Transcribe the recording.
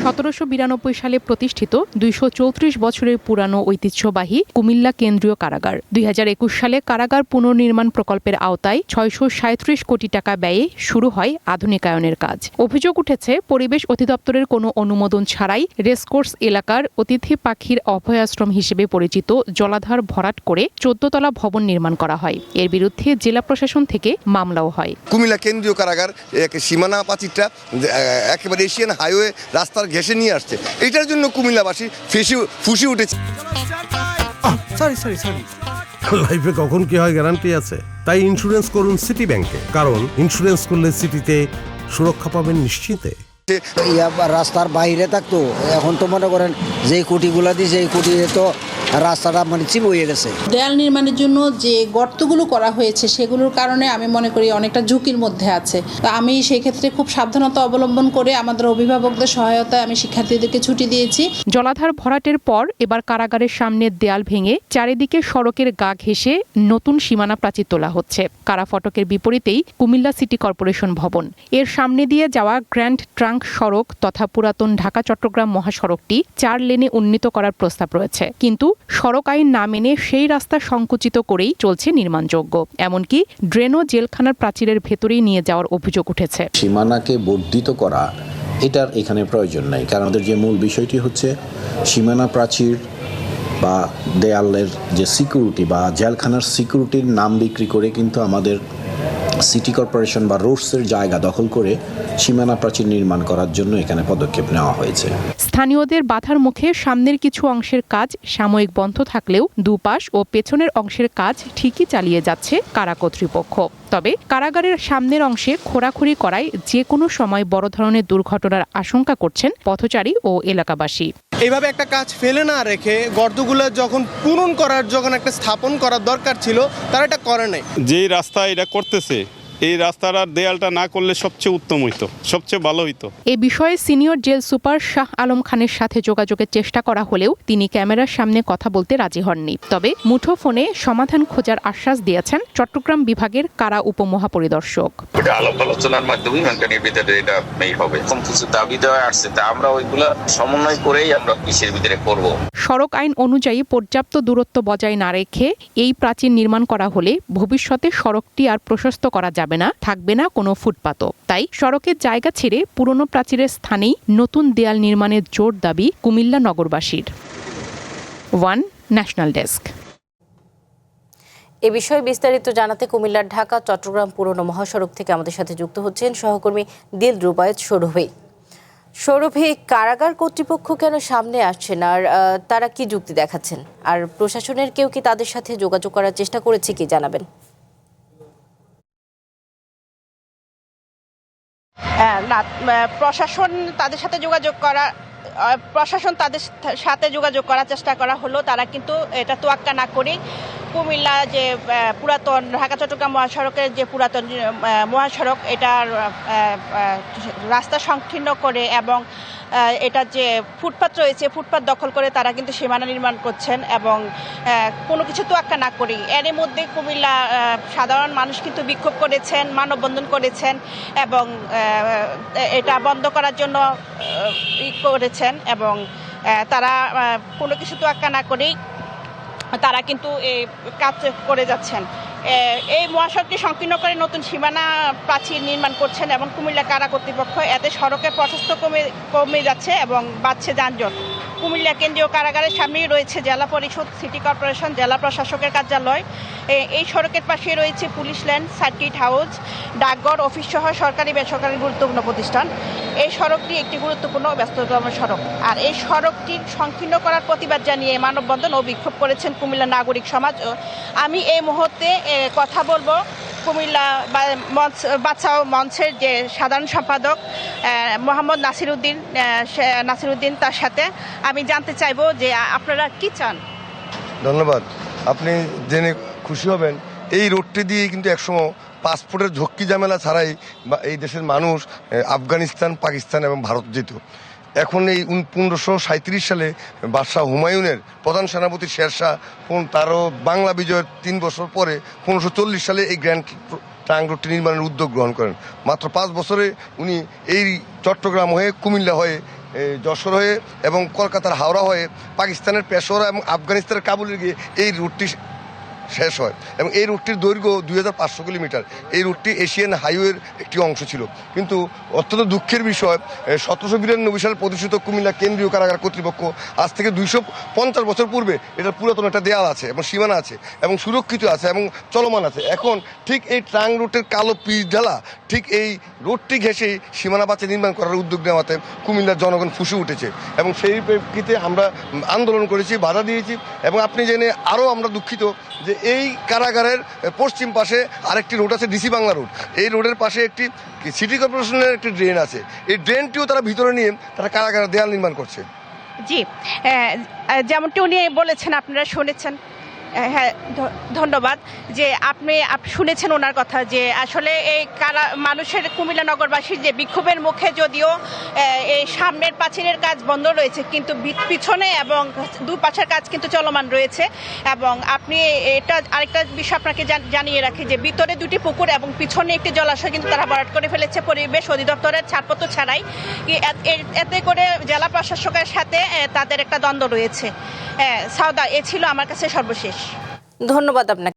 1792 সালে প্রতিষ্ঠিত 234 বছরের পুরানো ঐতিহ্যবাহী কুমিল্লা কেন্দ্রীয় কারাগার 2021 সালে কারাগার পুনর্নির্মাণ প্রকল্পের আওতায় 637 কোটি টাকা ব্যয়ে শুরু হয় আধুনিকায়নের কাজ। অভিযোগ উঠেছে পরিবেশ অধিদপ্তরের কোনো অনুমোদন ছাড়াই রেসকোর্স এলাকার অতিথি পাখির অভয়াশ্রম হিসেবে পরিচিত জলাধার ভরাট করে 14 তলা ভবন নির্মাণ করা হয়। এর বিরুদ্ধে জেলা প্রশাসন থেকে মামলাও হয়। কুমিল্লা কেন্দ্রীয় কারাগার সীমানা প্রাচীরটা একেবারে এশিয়ান হাইওয়ে রাস্তার ঘেঁষে নিয়ে আসছে। এটার জন্য কুমিল্লাবাসী ফুঁসে উঠেছে। লাইফে কখন কি হয় গ্যারান্টি আছে, তাই ইন্স্যুরেন্স করুন সিটি ব্যাংকে, কারণ ইন্স্যুরেন্স করলে সিটিতে সুরক্ষা পাবেন নিশ্চিতে। রাস্তার বাইরে থাকতো, এখন তো মনে করেন যে কোটিগুলা দিয়েছে এই কোটি তো রাস্তাটা মানে চিপ হয়ে গেছে। দেয়াল নির্মাণের জন্য যে গর্তগুলো করা হয়েছে সেগুলোর কারণে আমি মনে করি অনেকটা ঝুঁকির মধ্যে আছে। তো আমি সেই ক্ষেত্রে খুব সাবধানতা অবলম্বন করে আমাদের অভিভাবকদের সহায়তায় আমি শিক্ষার্থীদেরকে ছুটি দিয়েছি। জলাধার ভরাটের পর এবার কারাগারের সামনের দেয়াল ভেঙে চারিদিকে সড়কের গা ঘেঁষে নতুন সীমানা প্রাচীর তোলা হচ্ছে। কারা ফটকের বিপরীতেই কুমিল্লা সিটি কর্পোরেশন ভবন। এর সামনে দিয়ে যাওয়া গ্র্যান্ড ট্রাঙ্ক সড়ক তথা পুরাতন ঢাকা চট্টগ্রাম মহাসড়কটি 4 লেনে উন্নীত করার প্রস্তাব রয়েছে, কিন্তু সড়ক আইন না মেনে সেই রাস্তা সংকুচিত করেই চলছে নির্মাণযোগ্য। এমনকি ড্রেনও জেলখানার প্রাচীরের ভেতরেই নিয়ে যাওয়ার অভিযোগ উঠেছে। সীমানাকে বর্ধিত করা এটার এখানে প্রয়োজন নাই, কারণ আমাদের যে মূল বিষয়টি হচ্ছে সীমানা প্রাচীর বা দেয়ালের যে সিকিউরিটি বা জেলখানার সিকিউরিটির নাম বিক্রি করে কিন্তু আমাদের সিটি কর্পোরেশন বা রোডসের জায়গা দখল করে সীমানা প্রাচীর নির্মাণ করার জন্য এখানে পদক্ষেপ নেওয়া হয়েছে। স্থানীয়দের বাধার মুখে সামনের কিছু অংশের কাজ সাময়িক বন্ধ থাকলেও দুপাশ ও পেছনের অংশের কাজ ঠিকই চালিয়ে যাচ্ছে কারা কর্তৃপক্ষ। তবে কারাগারের সামনের অংশে খোঁড়াখুড়ি করায় যে কোনো সময় বড় ধরনের দুর্ঘটনার আশঙ্কা করছেন পথচারী ও এলাকাবাসী। এইভাবে একটা কাজ ফেলে না রেখে গর্তগুলো যখন পূরণ করার যখন একটা স্থাপন করার দরকার ছিল তারা এটা করে নাই। যেই রাস্তা এটা করতেছে এই রাস্তার দেয়ালটা না করলে সবচেয়ে উত্তম হইতো, সবচেয়ে ভালো হইতো। এই বিষয়ে senior jail super Shah Alam খানের সাথে যোগাযোগের চেষ্টা করা হলেও তিনি ক্যামেরার সামনে কথা বলতে রাজি হননি। তবে মুঠোফোনে সমাধান খোঁজার আশ্বাস দিয়েছেন চট্টগ্রাম বিভাগের কারা উপমহাপরিদর্শক। আলাপ আলোচনার মাধ্যমে এটা হবে। কিছু দাবি দেওয়া আসছে, তা আমরা ওইগুলা সমন্বয় করেই আমরা কিসের ভিতরে করব। সড়ক আইন অনুযায়ী পর্যাপ্ত দূরত্ব বজায় না রেখে এই প্রাচীর নির্মাণ করা হলে ভবিষ্যতে সড়কটি আর প্রশস্ত করা যাবে না, থাকবে না কোনো ফুটপাতও। তাই সড়কের জায়গা ছেড়ে পুরনো প্রাচীরের স্থানেই নতুন দেয়াল নির্মাণের জোর দাবি কুমিল্লা নগরবাসীর। One national desk. এ বিষয়ে বিস্তারিত জানাতে কুমিল্লার ঢাকা চট্টগ্রাম পুরনো মহাসড়ক থেকে আমাদের সাথে যুক্ত হচ্ছেন সহকর্মী দিল রুবায়েত সৌরভী। সৌরভী, কারাগার কর্তৃপক্ষ কেন সামনে আসছেন আর তারা কি যুক্তি দেখাচ্ছেন, আর প্রশাসনের কেউ কি তাদের সাথে যোগাযোগ করার চেষ্টা করেছে কি জানাবেন? না, প্রশাসন তাদের সাথে যোগাযোগ করার চেষ্টা করা হলো। তারা কিন্তু এটা তোয়াক্কা না করে কুমিল্লা যে পুরাতন ঢাকা চট্টগ্রাম মহাসড়কের যে পুরাতন মহাসড়ক এটার রাস্তা সংকীর্ণ করে এবং এটা যে ফুটপাত রয়েছে ফুটপাত দখল করে তারা কিন্তু সীমানা নির্মাণ করছেন এবং কোনো কিছু তোয়াক্কা না করেই এর মধ্যে কুমিল্লা সাধারণ মানুষ কিন্তু বিক্ষোভ করেছেন, মানববন্ধন করেছেন এবং এটা বন্ধ করার জন্য করেছেন এবং তারা কোনো কিছু তোয়াক্কা না করেই তারা কিন্তু এই কাজ করে যাচ্ছেন। এই মহাসড়কটি সংকীর্ণ করে নতুন সীমানা প্রাচীর নির্মাণ করছেন এবং কুমিল্লা কারা কর্তৃপক্ষ এতে সড়কের প্রশস্ত কমে যাচ্ছে এবং বাড়ছে যানজট। কুমিল্লা কেন্দ্রীয় কারাগারের সামনেই রয়েছে জেলা পরিষদ, সিটি কর্পোরেশন, জেলা প্রশাসকের কার্যালয়। এই সড়কের পাশে রয়েছে পুলিশ ল্যান্ড, সার্কিট হাউস, ডাকঘর, অফিস সহ সরকারি বেসরকারি গুরুত্বপূর্ণ প্রতিষ্ঠান। এই সড়কটি একটি গুরুত্বপূর্ণ ব্যস্ততম সড়ক। আর এই সড়কটি সংকীর্ণ করার প্রতিবাদ জানিয়ে মানববন্ধন ও বিক্ষোভ করেছেন কুমিল্লা নাগরিক সমাজ। আমি এই মুহূর্তে কথা বলবো কুমিল্লা বাঁচাও মঞ্চের যে সাধারণ সম্পাদক মোহাম্মদ নাসিরউদ্দিন তার সাথে। আমি জানতে চাইবো যে আপনারা কি চান। ধন্যবাদ। আপনি জেনে খুশি হবেন এই রোডটি দিয়ে কিন্তু একসময় পাসপোর্টের ঝক্কি ঝামেলা ছাড়াই এই দেশের মানুষ আফগানিস্তান, পাকিস্তান এবং ভারত যেত। এখন এই 1537 সালে বাদশাহ হুমায়ুনের প্রধান সেনাপতি শেরশাহ তারও বাংলা বিজয়ের 3 বছর পরে 1540 সালে এই গ্র্যান্ড ট্রাঙ্ক রোডটি নির্মাণের উদ্যোগ গ্রহণ করেন। মাত্র 5 বছরে উনি এই চট্টগ্রাম হয়ে কুমিল্লা হয়ে যশোর হয়ে এবং কলকাতার হাওড়া হয়ে পাকিস্তানের পেশোয়ারা এবং আফগানিস্তানের কাবুলে গিয়ে এই রুটটি শেষ হয় এবং এই রুটটির দৈর্ঘ্য 2500 কিলোমিটার। এই রুটটি এশিয়ান হাইওয়ের একটি অংশ ছিল, কিন্তু অত্যন্ত দুঃখের বিষয় 1792 সালে প্রতিষ্ঠিত কুমিল্লা কেন্দ্রীয় কারাগার কর্তৃপক্ষ আজ থেকে 250 বছর পূর্বে এটার পুরাতন একটা দেয়াল আছে এবং সীমানা আছে এবং সুরক্ষিত আছে এবং চলমান আছে। এখন ঠিক এই ট্রাং রুটের কালো পিচ ঢালা ঠিক এই রোডটি ঘেঁষেই সীমানা বাঁচে নির্মাণ করার উদ্যোগ নেওয়াতে কুমিল্লার জনগণ ফুঁসে উঠেছে এবং সেই প্রেক্ষিতে আমরা আন্দোলন করেছি, বাধা দিয়েছি। এবং আপনি জেনে আরও আমরা দুঃখিত যে এই কারাগারের পশ্চিম পাশে আরেকটি রোড আছে, ডিসি বাংলা রোড। এই রোডের পাশে একটি সিটি কর্পোরেশনের একটি ড্রেন আছে, এই ড্রেনটিও তারা ভিতরে নিয়ে তারা কারাগারের দেয়াল নির্মাণ করছে। জি, যেমনটি উনি বলেছেন আপনারা শুনেছেন। হ্যাঁ, ধন্যবাদ। যে আপনি শুনেছেন ওনার কথা যে আসলে এই মানুষের কুমিল্লা নগরবাসীর যে বিক্ষোভের মুখে যদিও এই সামনের প্রাচীরের কাজ বন্ধ রয়েছে, কিন্তু পিছনে এবং দুপাশের কাজ কিন্তু চলমান রয়েছে। এবং আপনি এটা আরেকটা বিষয় আপনাকে জানিয়ে রাখি যে ভিতরে 2টি পুকুর এবং পিছনে একটি জলাশয় কিন্তু তারা ভরাট করে ফেলেছে পরিবেশ অধিদপ্তরের ছাড়পত্র ছাড়াই। এতে করে জেলা প্রশাসকের সাথে তাদের একটা দ্বন্দ্ব রয়েছে। সাউদা, এ ছিল আমার কাছে সর্বশেষ। ধন্যবাদ আপনাকে।